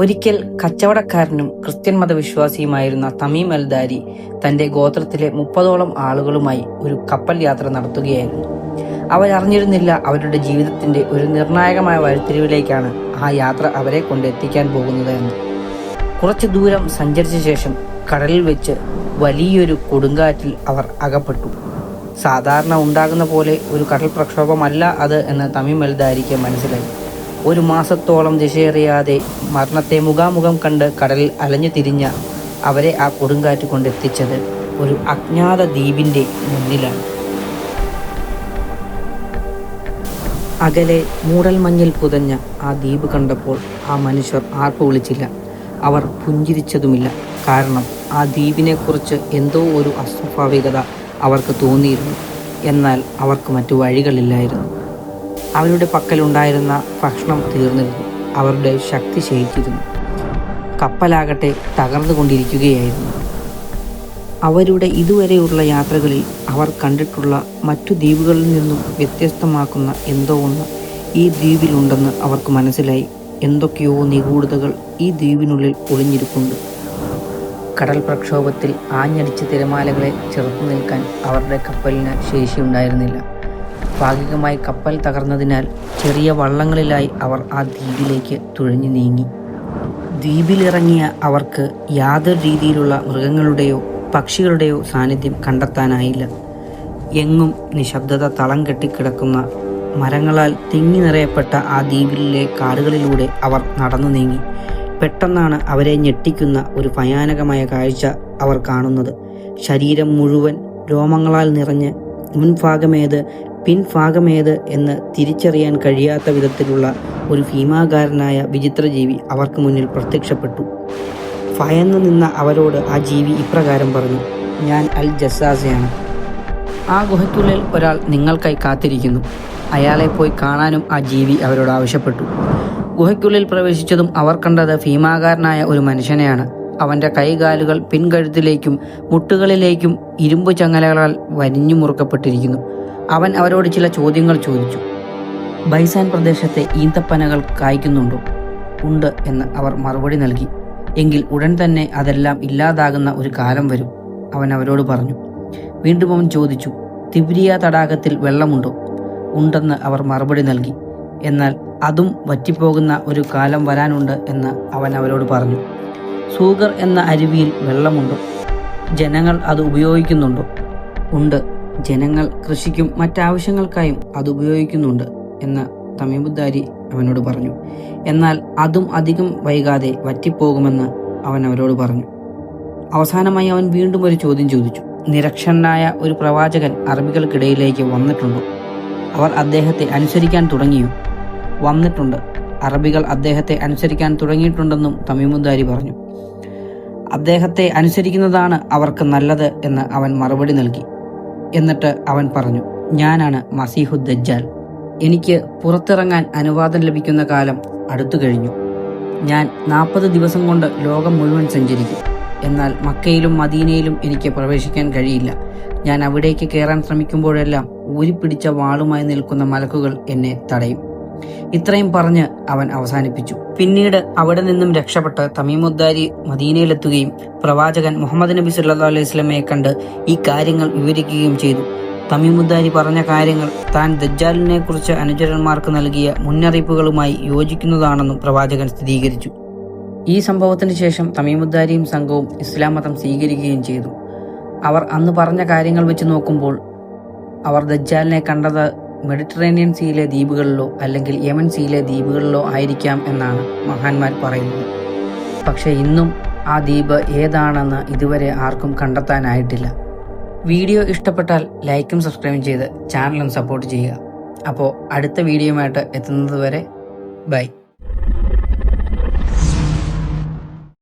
ഒരിക്കൽ കച്ചവടക്കാരനും Christian മതവിശ്വാസിയുമായിരുന്ന Tamim അൽ ദാരി തന്റെ ഗോത്രത്തിലെ 30ഓളം ആളുകളുമായി ഒരു കപ്പൽ യാത്ര നടത്തുകയായിരുന്നു. അവരറിഞ്ഞിരുന്നില്ല അവരുടെ ജീവിതത്തിന്റെ ഒരു നിർണായകമായ വഴിത്തിരിവിലേക്കാണ് ആ യാത്ര അവരെ കൊണ്ടെത്തിക്കാൻ പോകുന്നത് എന്ന്. കുറച്ചു ദൂരം സഞ്ചരിച്ച ശേഷം കടലിൽ വെച്ച് വലിയൊരു കൊടുങ്കാറ്റിൽ അവർ അകപ്പെട്ടു. സാധാരണ ഉണ്ടാകുന്ന പോലെ ഒരു കടൽ പ്രക്ഷോഭമല്ല അത് എന്ന് തമീം അൽ ദാരിക്ക് മനസ്സിലായി. 1 മാസത്തോളം ദിശയറിയാതെ മരണത്തെ മുഖാമുഖം കണ്ട് കടലിൽ അലഞ്ഞു തിരിഞ്ഞ അവരെ ആ കൊടുങ്കാറ്റ് കൊണ്ടെത്തിച്ചത് ഒരു അജ്ഞാത ദ്വീപിന്റെ മുന്നിലാണ്. അകലെ മൂടൽമഞ്ഞിൽ പുതഞ്ഞ ആ ദ്വീപ് കണ്ടപ്പോൾ ആ മനുഷ്യർ ആർപ്പ് വിളിച്ചില്ല. അവർ പുഞ്ചിരിച്ചതുമില്ല. കാരണം ആ ദ്വീപിനെക്കുറിച്ച് എന്തോ ഒരു അസ്വാഭാവികത അവർക്ക് തോന്നിയിരുന്നു. എന്നാൽ അവർക്ക് മറ്റു വഴികളില്ലായിരുന്നു. അവരുടെ പക്കലുണ്ടായിരുന്ന ഭക്ഷണം തീർന്നിരുന്നു. അവരുടെ ശക്തി ക്ഷയിച്ചിരുന്നു. കപ്പലാകട്ടെ തകർന്നുകൊണ്ടിരിക്കുകയായിരുന്നു. അവരുടെ ഇതുവരെയുള്ള യാത്രകളിൽ അവർ കണ്ടിട്ടുള്ള മറ്റു ദ്വീപുകളിൽ നിന്നും വ്യത്യസ്തമാക്കുന്ന എന്തോ ഒന്ന് ഈ ദ്വീപിലുണ്ടെന്ന് അവർക്ക് മനസ്സിലായി. എന്തൊക്കെയോ നിഗൂഢതകൾ ഈ ദ്വീപിനുള്ളിൽ ഒളിഞ്ഞിരിപ്പുണ്ട്. കടൽ പ്രക്ഷോഭത്തിൽ ആഞ്ഞടിച്ച തിരമാലകളെ ചെറുത്തു നിൽക്കാൻ അവരുടെ കപ്പലിന് ശേഷിയുണ്ടായിരുന്നില്ല. ഭാഗികമായി കപ്പൽ തകർന്നതിനാൽ ചെറിയ വള്ളങ്ങളിലായി അവർ ആ ദ്വീപിലേക്ക് തുഴഞ്ഞു നീങ്ങി. ദ്വീപിലിറങ്ങിയ അവർക്ക് യാതൊരു രീതിയിലുള്ള മൃഗങ്ങളുടെയോ പക്ഷികളുടെയോ സാന്നിധ്യം കണ്ടെത്താനായില്ല. എങ്ങും നിശബ്ദത തളം കെട്ടിക്കിടക്കുന്ന മരങ്ങളാൽ തിങ്ങി നിറയപ്പെട്ട ആ ദ്വീപിലെ കാടുകളിലൂടെ അവർ നടന്നു നീങ്ങി. പെട്ടെന്നാണ് അവരെ ഞെട്ടിക്കുന്ന ഒരു ഭയാനകമായ കാഴ്ച അവർ കാണുന്നത്. ശരീരം മുഴുവൻ രോമങ്ങളാൽ നിറഞ്ഞ് മുൻഭാഗമേത് പിൻഭാഗമേത് എന്ന് തിരിച്ചറിയാൻ കഴിയാത്ത വിധത്തിലുള്ള ഒരു ഭീമാകാരനായ വിചിത്രജീവി അവർക്ക് മുന്നിൽ പ്രത്യക്ഷപ്പെട്ടു. ഭയന്നു നിന്ന അവരോട് ആ ജീവി ഇപ്രകാരം പറഞ്ഞു: "ഞാൻ അൽ ജസ്സാസയാണ്. ആ ഗുഹയ്ക്കുള്ളിൽ ഒരാൾ നിങ്ങൾക്കായി കാത്തിരിക്കുന്നു." അയാളെ പോയി കാണാനും ആ ജീവി അവരോട് ആവശ്യപ്പെട്ടു. ഗുഹയ്ക്കുള്ളിൽ പ്രവേശിച്ചതും അവർ കണ്ടത് ഭീമാകാരനായ ഒരു മനുഷ്യനെയാണ്. അവൻ്റെ കൈകാലുകൾ പിൻകഴുത്തിലേക്കും മുട്ടുകളിലേക്കും ഇരുമ്പു ചങ്ങലകളാൽ വരിഞ്ഞു മുറുക്കപ്പെട്ടിരിക്കുന്നു. അവൻ അവരോട് ചില ചോദ്യങ്ങൾ ചോദിച്ചു. ബൈസാൻ പ്രദേശത്തെ ഈന്തപ്പനകൾ കായ്ക്കുന്നുണ്ടോ? ഉണ്ട് എന്ന് അവർ മറുപടി നൽകി. എങ്കിൽ ഉടൻ തന്നെ അതെല്ലാം ഇല്ലാതാകുന്ന ഒരു കാലം വരും, അവൻ അവരോട് പറഞ്ഞു. വീണ്ടും അവൻ ചോദിച്ചു, തിബ്രിയ തടാകത്തിൽ വെള്ളമുണ്ടോ? ഉണ്ടെന്ന് അവർ മറുപടി നൽകി. എന്നാൽ അതും വറ്റിപ്പോകുന്ന ഒരു കാലം വരാനുണ്ട് എന്ന് അവൻ അവരോട് പറഞ്ഞു. സൂഗർ എന്ന അരുവിയിൽ വെള്ളമുണ്ടോ? ജനങ്ങൾ അത് ഉപയോഗിക്കുന്നുണ്ടോ? ഉണ്ട്, ജനങ്ങൾ കൃഷിക്കും മറ്റാവശ്യങ്ങൾക്കായും അത് ഉപയോഗിക്കുന്നുണ്ട് എന്ന് തമീം ദാരി അവനോട് പറഞ്ഞു. എന്നാൽ അതും അധികം വൈകാതെ വറ്റിപ്പോകുമെന്ന് അവൻ അവരോട് പറഞ്ഞു. അവസാനമായി അവൻ വീണ്ടും ഒരു ചോദ്യം ചോദിച്ചു. നിരക്ഷരനായ ഒരു പ്രവാചകൻ അറബികൾക്കിടയിലേക്ക് വന്നിട്ടുണ്ടോ? അവർ അദ്ദേഹത്തെ അനുസരിക്കാൻ തുടങ്ങിയോ? വന്നിട്ടുണ്ട്. അറബികൾ അദ്ദേഹത്തെ അനുസരിക്കാൻ തുടങ്ങിയിട്ടുണ്ടെന്നും തമീം ദാരി പറഞ്ഞു. അദ്ദേഹത്തെ അനുസരിക്കുന്നതാണ് അവർക്ക് നല്ലത് എന്ന് അവൻ മറുപടി നൽകി. എന്നിട്ട് അവൻ പറഞ്ഞു, ഞാനാണ് മസീഹു ദജ്ജാൽ. എനിക്ക് പുറത്തിറങ്ങാൻ അനുവാദം ലഭിക്കുന്ന കാലം അടുത്തു കഴിഞ്ഞു. ഞാൻ 40 ദിവസം കൊണ്ട് ലോകം മുഴുവൻ സഞ്ചരിക്കും. എന്നാൽ മക്കയിലും മദീനയിലും എനിക്ക് പ്രവേശിക്കാൻ കഴിയില്ല. ഞാൻ അവിടേക്ക് കയറാൻ ശ്രമിക്കുമ്പോഴെല്ലാം ഊരിപ്പിടിച്ച വാളുമായി നിൽക്കുന്ന മലക്കുകൾ എന്നെ തടയും. ഇത്രയും പറഞ്ഞ് അവൻ അവസാനിപ്പിച്ചു. പിന്നീട് അവിടെ നിന്നും രക്ഷപ്പെട്ട് തമീം ദാരി മദീനയിലെത്തുകയും പ്രവാചകൻ മുഹമ്മദ് നബി സല്ലല്ലാഹു അലൈഹി വസല്ലമയെ കണ്ട് ഈ കാര്യങ്ങൾ വിവരിക്കുകയും ചെയ്തു. തമീം ദാരി പറഞ്ഞ കാര്യങ്ങൾ താൻ ദജ്ജാലിനെ കുറിച്ച് അനുചരന്മാർക്ക് നൽകിയ മുന്നറിയിപ്പുകളുമായി യോജിക്കുന്നതാണെന്നും പ്രവാചകൻ സ്ഥിരീകരിച്ചു. ഈ സംഭവത്തിന് ശേഷം തമീം ദാരിയും സംഘവും ഇസ്ലാം മതം സ്വീകരിക്കുകയും ചെയ്തു. അവർ അന്ന് പറഞ്ഞ കാര്യങ്ങൾ വെച്ച് നോക്കുമ്പോൾ അവർ ദജ്ജാലിനെ കണ്ടത് മെഡിറ്ററേനിയൻ സീയിലെ ദ്വീപുകളിലോ അല്ലെങ്കിൽ യമൻ സീയിലെ ദ്വീപുകളിലോ ആയിരിക്കാം എന്നാണ് മഹാന്മാർ പറയുന്നത്. പക്ഷേ ഇന്നും ആ ദ്വീപ് ഏതാണെന്ന് ഇതുവരെ ആർക്കും കണ്ടെത്താനായിട്ടില്ല. വീഡിയോ ഇഷ്ടപ്പെട്ടാൽ ലൈക്കും സബ്സ്ക്രൈബും ചെയ്ത് ചാനലും സപ്പോർട്ട് ചെയ്യുക. അപ്പോൾ അടുത്ത വീഡിയോയുമായിട്ട് എത്തുന്നത് വരെ ബൈ.